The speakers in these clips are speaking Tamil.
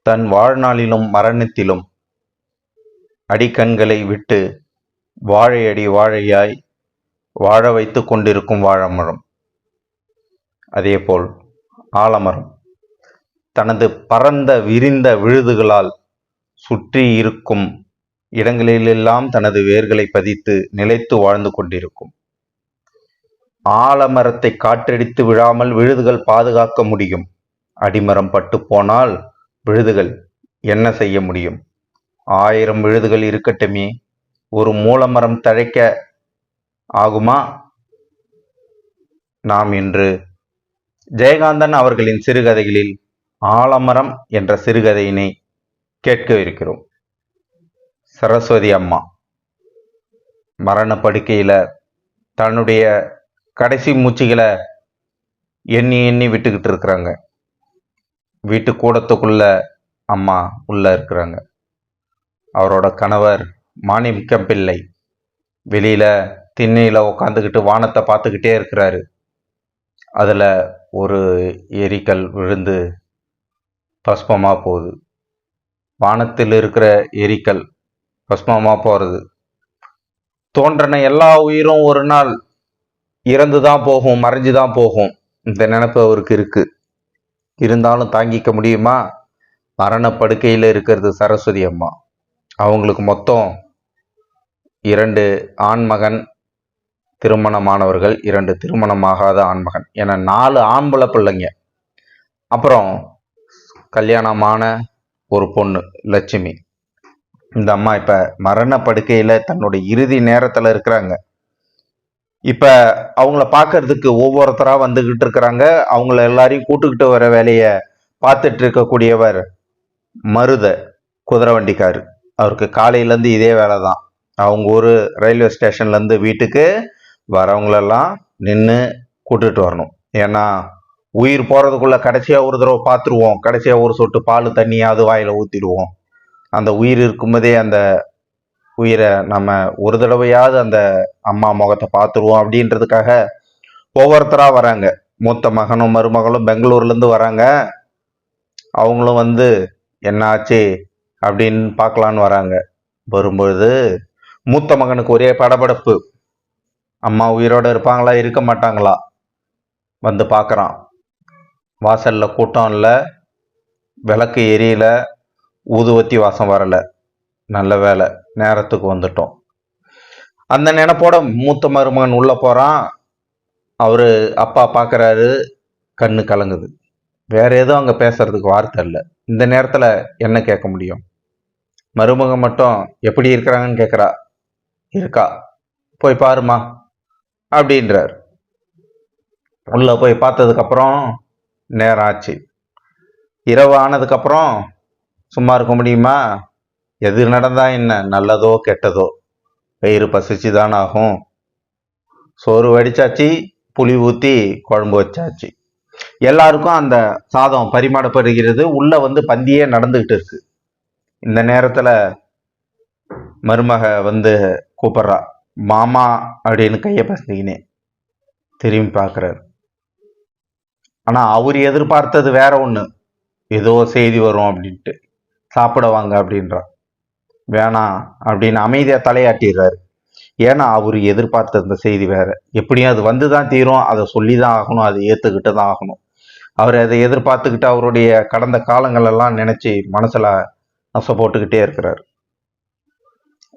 தன் வாழ்நாளிலும் மரணத்திலும் அடிக்கண்களை விட்டு வாழையடி வாழையாய் வாழ வைத்து கொண்டிருக்கும் வாழைமரம். அதேபோல் ஆலமரம் தனது பரந்த விரிந்த விழுதுகளால் சுற்றி இருக்கும் இடங்களிலெல்லாம் தனது வேர்களை பதித்து நிலைத்து வாழ்ந்து கொண்டிருக்கும். ஆலமரத்தை காற்றடித்து விழாமல் விழுதுகள் பாதுகாக்க முடியும். அடிமரம் பட்டு போனால் விழுதுகள் என்ன செய்ய முடியும்? 1000 விழுதுகள் இருக்கட்டுமே, ஒரு மூலமரம் தழைக்க ஆகுமா? நாம் இன்று ஜெயகாந்தன் அவர்களின் சிறுகதைகளில் ஆலமரம் என்ற சிறுகதையினை கேட்க இருக்கிறோம். சரஸ்வதி அம்மா மரண படுக்கையில தன்னுடைய கடைசி மூச்சுகளை எண்ணி எண்ணி விட்டுக்கிட்டு இருக்கிறாங்க. வீட்டு கூடத்துக்குள்ள அம்மா உள்ள இருக்கிறாங்க. அவரோட கணவர் மாணிக்கம் பிள்ளை வெளியில திண்ணையில உட்காந்துக்கிட்டு வானத்தை பார்த்துக்கிட்டே இருக்கிறாரு. அதுல ஒரு எரிக்கல் விழுந்து பஸ்மமா போகுது. வானத்தில் இருக்கிற எரிக்கல் பஸ்மமா போறது. தோன்றன எல்லா உயிரும் ஒரு நாள் இறந்துதான் போகும், மறைஞ்சுதான் போகும். இந்த நினைப்பு அவருக்கு இருக்கு. இருந்தாலும் தாங்கிக்க முடியுமா? மரண படுக்கையில் இருக்கிறது சரஸ்வதி அம்மா. அவங்களுக்கு மொத்தம் 2 ஆண்மகன் திருமணமானவர்கள், 2 திருமணமாகாத ஆண்மகன் என 4 ஆம்பளை பிள்ளைங்க. அப்புறம் கல்யாணமான ஒரு பொண்ணு லட்சுமி. இந்த அம்மா இப்ப மரண படுக்கையில தன்னுடைய இறுதி நேரத்துல இருக்கிறாங்க. இப்ப அவங்கள பார்க்கறதுக்கு ஒவ்வொருத்தரா வந்துகிட்டு இருக்கிறாங்க. அவங்கள எல்லாரையும் கூட்டுக்கிட்டு வர வேலைய பார்த்துட்டு இருக்கக்கூடியவர் மருத குதிரை வண்டிக்காரு. அவருக்கு காலையில இருந்து இதே வேலை தான். அவங்க ஊர் ரயில்வே ஸ்டேஷன்ல இருந்து வீட்டுக்கு வரவங்களெல்லாம் நின்று கூட்டுட்டு வரணும். ஏன்னா உயிர் போறதுக்குள்ள கடைசியா ஒரு தடவை பார்த்துருவோம், கடைசியா ஒரு சொட்டு பால் தண்ணியாவது வாயில ஊத்திடுவோம். அந்த உயிர் இருக்கும்போதே அந்த உயிரை நம்ம ஒரு தடவையாவது அந்த அம்மா முகத்தை பார்த்துருவோம் அப்படின்றதுக்காக ஒவ்வொருத்தரா வராங்க. மூத்த மகனும் மருமகளும் பெங்களூர்ல இருந்து வராங்க. அவங்களும் வந்து என்ன ஆச்சு அப்படின்னு பார்க்கலான்னு வராங்க. வரும்பொழுது மூத்த மகனுக்கு ஒரே படபடப்பு. அம்மா உயிரோட இருப்பாங்களா இருக்க மாட்டாங்களா? வந்து பார்க்கறான். வாசல்ல கூட்டம் இல்லை, விளக்கு எரியல, ஊதுவத்தி வாசம் வரல. நல்ல வேலை, நேரத்துக்கு வந்துட்டோம். அந்த நினைப்போட மூத்த மருமகன் உள்ள போறான். அவரு அப்பா பார்க்கறாரு, கண்ணு கலங்குது. வேற எதுவும் அங்க பேசுறதுக்கு வார்த்தை இல்லை. இந்த நேரத்துல என்ன கேட்க முடியும்? மருமகன் மட்டும் எப்படி இருக்கிறாங்கன்னு கேட்குறா. இருக்கா, போய் பாருமா அப்படின்றார். உள்ள போய் பார்த்ததுக்கு அப்புறம் நேரம் ஆச்சு. இரவு ஆனதுக்கு அப்புறம் சும்மா இருக்க முடியுமா? எது நடந்தா என்ன, நல்லதோ கெட்டதோ, வயிறு பசிச்சு தான் ஆகும். சோறு வடிச்சாச்சு, புளி ஊத்தி குழம்பு வச்சாச்சு. எல்லாருக்கும் அந்த சாதம் பரிமாறப்படுகிறது. உள்ள வந்து பந்தியே நடந்துகிட்டு இருக்கு. இந்த நேரத்துல மருமக வந்து கூப்பிடுறா, மாமா அப்படின்னு கைய பசங்கினே திரும்பி பார்க்கறாரு. ஆனா அவர் எதிர்பார்த்தது வேற ஒண்ணு. ஏதோ செய்தி வரும் அப்படின்ட்டு. சாப்பிட வாங்க அப்படின்றா. வேணாம் அப்படின்னு அமைதியா தலையாட்டிடுறாரு. ஏன்னா அவர் எதிர்பார்த்த இந்த செய்தி வேற. எப்படியும் அது வந்துதான் தீரும், அதை சொல்லிதான் ஆகணும், அதை ஏத்துக்கிட்டு தான் ஆகணும். அவர் அதை எதிர்பார்த்துக்கிட்டு அவருடைய கடந்த காலங்கள் எல்லாம் நினைச்சு மனசுல நசை போட்டுக்கிட்டே இருக்கிறார்.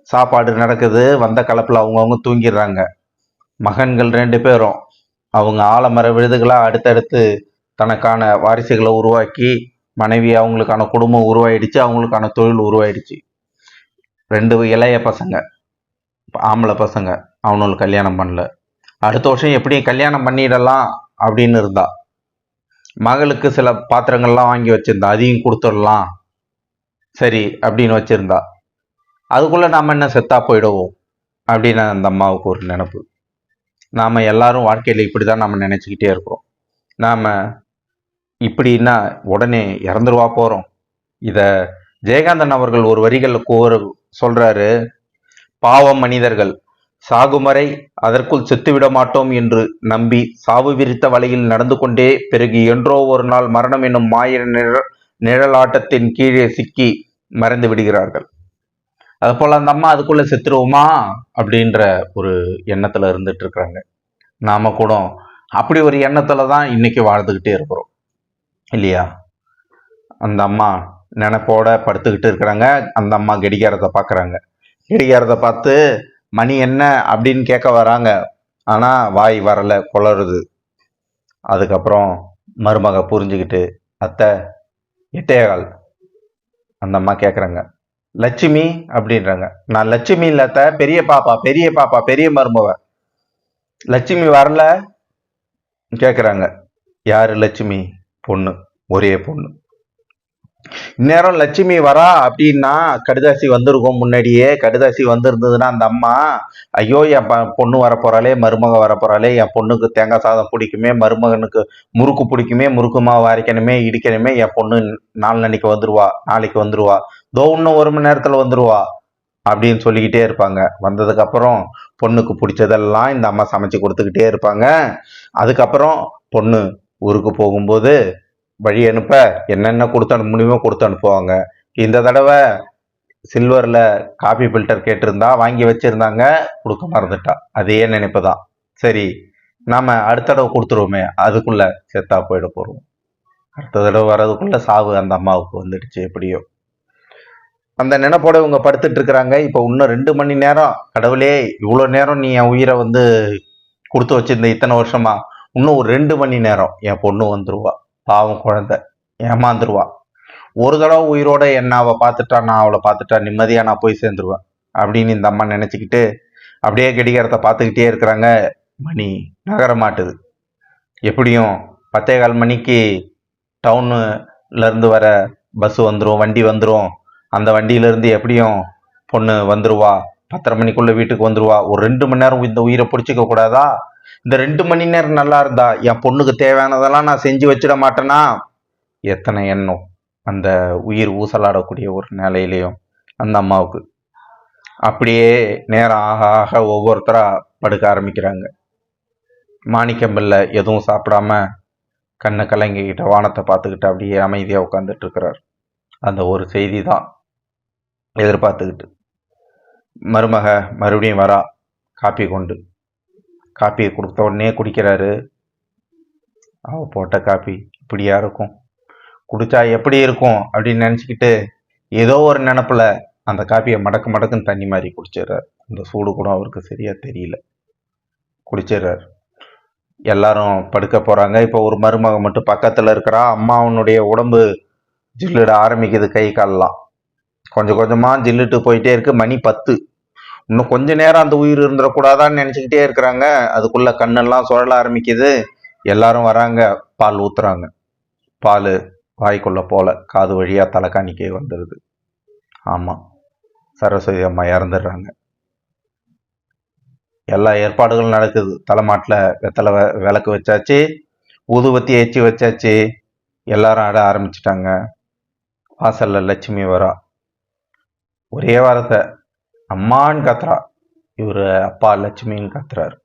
சாப்பாடு நடக்குது. வந்த கலப்புல அவங்கவுங்க தூங்கிடுறாங்க. மகன்கள் 2 பேரும் அவங்க ஆலமர விழுதுகளா அடுத்தடுத்து தனக்கான வாரிசுகளை உருவாக்கி, மனைவி அவங்களுக்கான குடும்பம் உருவாயிடுச்சு, அவங்களுக்கான தொழில் உருவாயிடுச்சு. 2 இளைய பசங்க, ஆம்பளை பசங்க, அவனுக்கு கல்யாணம் பண்ணல. அடுத்த வருஷம் எப்படியும் கல்யாணம் பண்ணிடலாம் அப்படின்னு இருந்தா. மகளுக்கு சில பாத்திரங்கள்லாம் வாங்கி வச்சிருந்தா, அதையும் கொடுத்துடலாம் சரி அப்படின்னு வச்சிருந்தா. அதுக்குள்ள நாம என்ன செத்தா போயிடுவோம் அப்படின்னு அந்த அம்மாவுக்கு ஒரு நினைப்பு. நாம எல்லாரும் வாழ்க்கையில இப்படிதான் நாம நினைச்சுக்கிட்டே இருக்கிறோம். நாம இப்படின்னா உடனே இறந்துருவா போறோம். இத ஜெயகாந்தன் அவர்கள் ஒரு வரிகள் சொல்றாரு. பாவம் மனிதர்கள் சாகுமறை அதற்குள் செத்துவிட மாட்டோம் என்று நம்பி சாவு விரித்த வலையில் நடந்து கொண்டே பிறகு என்றோ ஒரு நாள் மரணம் என்னும் மாய நிழலாட்டத்தின் கீழே சிக்கி மறைந்து விடுகிறார்கள். அது போல அந்த அம்மா அதுக்குள்ள செத்துருவோமா அப்படின்ற ஒரு எண்ணத்துல இருந்துட்டு இருக்கிறாங்க. நாம கூட அப்படி ஒரு எண்ணத்துல தான் இன்னைக்கு வாழ்ந்துகிட்டே இருக்கிறோம் இல்லையா? அந்த அம்மா நினைப்போட படுத்துக்கிட்டு இருக்கிறாங்க. அந்த அம்மா கடிகாரத்தை பார்க்குறாங்க. கடிகாரத்தை பார்த்து மணி என்ன அப்படின்னு கேட்க வராங்க. ஆனா வாய் வரல, குளறுது. அதுக்கப்புறம் மருமக புரிஞ்சுக்கிட்டு, அத்தை 8:15. அந்த அம்மா கேட்குறாங்க, லட்சுமி அப்படின்றாங்க. நான் லட்சுமி இல்ல அத்தை, பெரிய பாப்பா, பெரிய பாப்பா, பெரிய மருமக. லட்சுமி வரல கேட்குறாங்க. யாரு லட்சுமி? பொண்ணு, ஒரே பொண்ணு. இந்நேரம் லட்சுமி வரா அப்படின்னா கடுதாசி வந்திருக்கும். முன்னாடியே கடுதாசி வந்திருந்ததுன்னா அந்த அம்மா, ஐயோ என் பொண்ணு வரப்போறாளே, மருமக வரப்போறாளே, என் பொண்ணுக்கு தேங்காய் சாதம் பிடிக்குமே, மருமகனுக்கு முறுக்கு பிடிக்குமே, முறுக்கு மாவு அரைக்கணுமே, இடிக்கணுமே, என் பொண்ணு நாளைக்கு வந்துருவா, நாளைக்கு வந்துருவா, தோ இன்னும் 1 மணி நேரத்துல வந்துருவா அப்படின்னு சொல்லிக்கிட்டே இருப்பாங்க. வந்ததுக்கு அப்புறம் பொண்ணுக்கு பிடிச்சதெல்லாம் இந்த அம்மா சமைச்சு கொடுத்துக்கிட்டே இருப்பாங்க. அதுக்கப்புறம் பொண்ணு ஊருக்கு போகும்போது வழி அனுப்ப என்னென்ன கொடுத்து அனுப்ப முடியுமோ கொடுத்து அனுப்புவாங்க. இந்த தடவை சில்வர்ல காபி ஃபில்டர் கேட்டிருந்தா வாங்கி வச்சிருந்தாங்க, கொடுக்க மறந்துட்டா. அதே நினைப்பு தான். சரி, நாம அடுத்த தடவை கொடுத்துருவோமே, அதுக்குள்ள செத்தா போயிட போறோம். அடுத்த தடவை வர்றதுக்குள்ள சாவு அந்த அம்மாவுக்கு வந்துடுச்சு. எப்படியோ அந்த நினைப்போட இவங்க படுத்துட்டு இருக்கிறாங்க. இப்போ இன்னும் 2 மணி நேரம், கடவுளே இவ்வளோ நேரம் நீ என் உயிரை வந்து கொடுத்து வச்சிருந்த இத்தனை வருஷமா, இன்னும் ஒரு 2 மணி நேரம் என் பொண்ணு வந்துருவா, பாவம் குழந்தை ஏமாந்துருவா, ஒரு தடவை உயிரோட என்ன அவ பார்த்துட்டா, நான் அவளை பார்த்துட்டா, நிம்மதியா நான் போய் சேர்ந்துருவேன் அப்படின்னு இந்த அம்மா நினைச்சுக்கிட்டு அப்படியே கடிகாரத்தை பார்த்துக்கிட்டே இருக்கிறாங்க. மணி நகர மாட்டுது. எப்படியும் 10:15 மணிக்கு டவுன்ல இருந்து வர பஸ் வந்துடும், வண்டி வந்துடும். அந்த வண்டியிலிருந்து எப்படியும் பொண்ணு வந்துருவா, 10:30 மணிக்குள்ள வீட்டுக்கு வந்துருவா. ஒரு 2 மணி நேரம் இந்த உயிரை பிடிச்சிக்க கூடாதா? இந்த 2 மணி நேரம் நல்லா இருந்தா என் பொண்ணுக்கு தேவையானதெல்லாம் நான் செஞ்சு வச்சிட மாட்டேனா? எத்தனை எண்ணம் அந்த உயிர் ஊசலாடக்கூடிய ஒரு நிலையிலையும் அந்த அம்மாவுக்கு. அப்படியே நேரம் ஆக ஆக ஒவ்வொருத்தரா படுக்க ஆரம்பிக்கிறாங்க. மாணிக்கம்பில்ல எதுவும் சாப்பிடாம கண்ணை கலங்கிக்கிட்ட வானத்தை பார்த்துக்கிட்டு அப்படியே அமைதியாக உட்காந்துட்டு இருக்கிறார். அந்த ஒரு செய்தி தான் எதிர்பார்த்துக்கிட்டு. மருமக மறுபடியும் வரா காப்பி கொண்டு. காப்பியை கொடுத்த உடனே குடிக்கிறாரு. அவ போட்ட காப்பி இப்படியா இருக்கும், குடிச்சா எப்படி இருக்கும் அப்படின்னு நினச்சிக்கிட்டு ஏதோ ஒரு நினப்புல அந்த காப்பியை மடக்கு மடக்குன்னு தண்ணி மாதிரி குடிச்சிடுறார். அந்த சூடு கூட அவருக்கு சரியா தெரியல, குடிச்சிடுறார். எல்லாரும் படுக்க போறாங்க. இப்போ ஒரு மருமக மட்டும் பக்கத்துல இருக்கிறா. அம்மாவனுடைய உடம்பு ஜில்லுட ஆரம்பிக்குது, கை காலெல்லாம் கொஞ்சம் கொஞ்சமா ஜில்லுட்டு போயிட்டே இருக்கு. மணி 10. இன்னும் கொஞ்ச நேரம் அந்த உயிர் இருந்துடக்கூடாதான்னு நினைச்சுக்கிட்டே இருக்கிறாங்க. அதுக்குள்ள கண்ணெல்லாம் சுழல ஆரம்பிக்குது. எல்லாரும் வராங்க, பால் ஊத்துறாங்க. பால் வாய்க்குள்ள போல காது வழியா தலைக்காணிக்கே வந்துடுது. ஆமா, சரஸ்வதி அம்மா இறந்துடுறாங்க. எல்லா ஏற்பாடுகளும் நடக்குது. தலைமாட்டில் வெத்தலை விளக்கு வச்சாச்சு, ஊதுபத்தி ஏற்றி வச்சாச்சு. எல்லாரும் ஆட ஆரம்பிச்சிட்டாங்க. வாசல்ல லட்சுமி வரா. ஒரே வாரத்தை அம்மான்னு கத்துறா. இவரு அப்பா லட்சுமின்னு கத்துறாரு.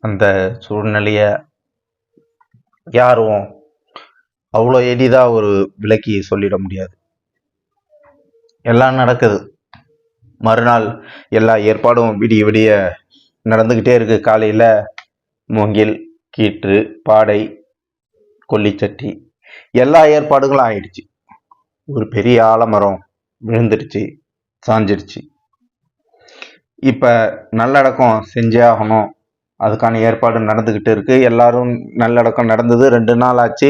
அந்த சூழ்நிலைய யாரும் அவ்வளோ எளிதா ஒரு விலக்கி சொல்லிட முடியாது. எல்லாம் நடக்குது. மறுநாள் எல்லா ஏற்பாடும் விடிய விடிய நடந்துக்கிட்டே இருக்கு. காலையில மூங்கில், கீற்று, பாடை, கொல்லிச்சட்டி எல்லா ஏற்பாடுகளும் ஆயிடுச்சு. ஒரு பெரிய ஆலமரம் விழுந்துடுச்சு, சாஞ்சிடுச்சு. இப்ப நல்லடக்கம் செஞ்சே ஆகணும். அதுக்கான ஏற்பாடு நடந்துகிட்டு இருக்கு. எல்லாரும் நல்லடக்கம் நடந்தது. 2 நாள் ஆச்சு.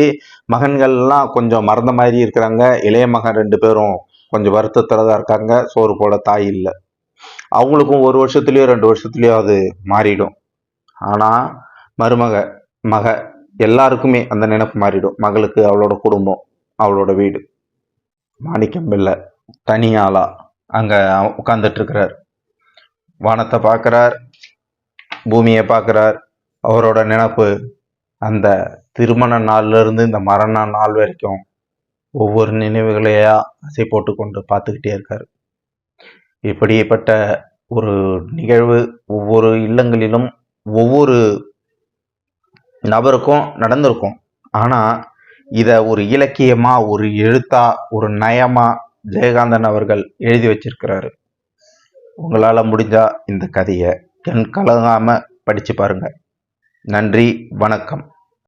மகன்கள் எல்லாம் கொஞ்சம் மறந்த மாதிரி இருக்கிறாங்க. இளைய மகன் 2 பேரும் கொஞ்சம் வருத்தத்துல தான் இருக்காங்க. சோறு போட தாய் இல்லை. அவங்களுக்கும் 1 வருஷத்துலயோ 2 வருஷத்துலயோ அது மாறிடும். ஆனா மருமக மக எல்லாருக்குமே அந்த நினைப்பு மாறிடும். மகளுக்கு அவளோட குடும்பம், அவளோட வீடு. மாணிக்கம் பிள்ளை தனியாளா அங்க உட்கார்ந்துட்டு இருக்கிறார். வானத்தை பார்க்கிறார், பூமியை பார்க்கிறார். அவரோட நினைப்பு அந்த திருமண நாள்ல இருந்து இந்த மரண நாள் வரைக்கும் ஒவ்வொரு நினைவுகளையா அசை போட்டு கொண்டு பார்த்துக்கிட்டே இருக்காரு. இப்படிப்பட்ட ஒரு நிகழ்வு ஒவ்வொரு இல்லங்களிலும் ஒவ்வொரு நபருக்கும் நடந்திருக்கும். ஆனா இதை ஒரு இலக்கியமா, ஒரு எழுத்தா, ஒரு நயமா ஜெயகாந்தன் அவர்கள் எழுதி வச்சிருக்கிறாரு. உங்களால முடிஞ்சா இந்த கதையை கண் கலங்காம படிச்சு பாருங்க. நன்றி, வணக்கம்.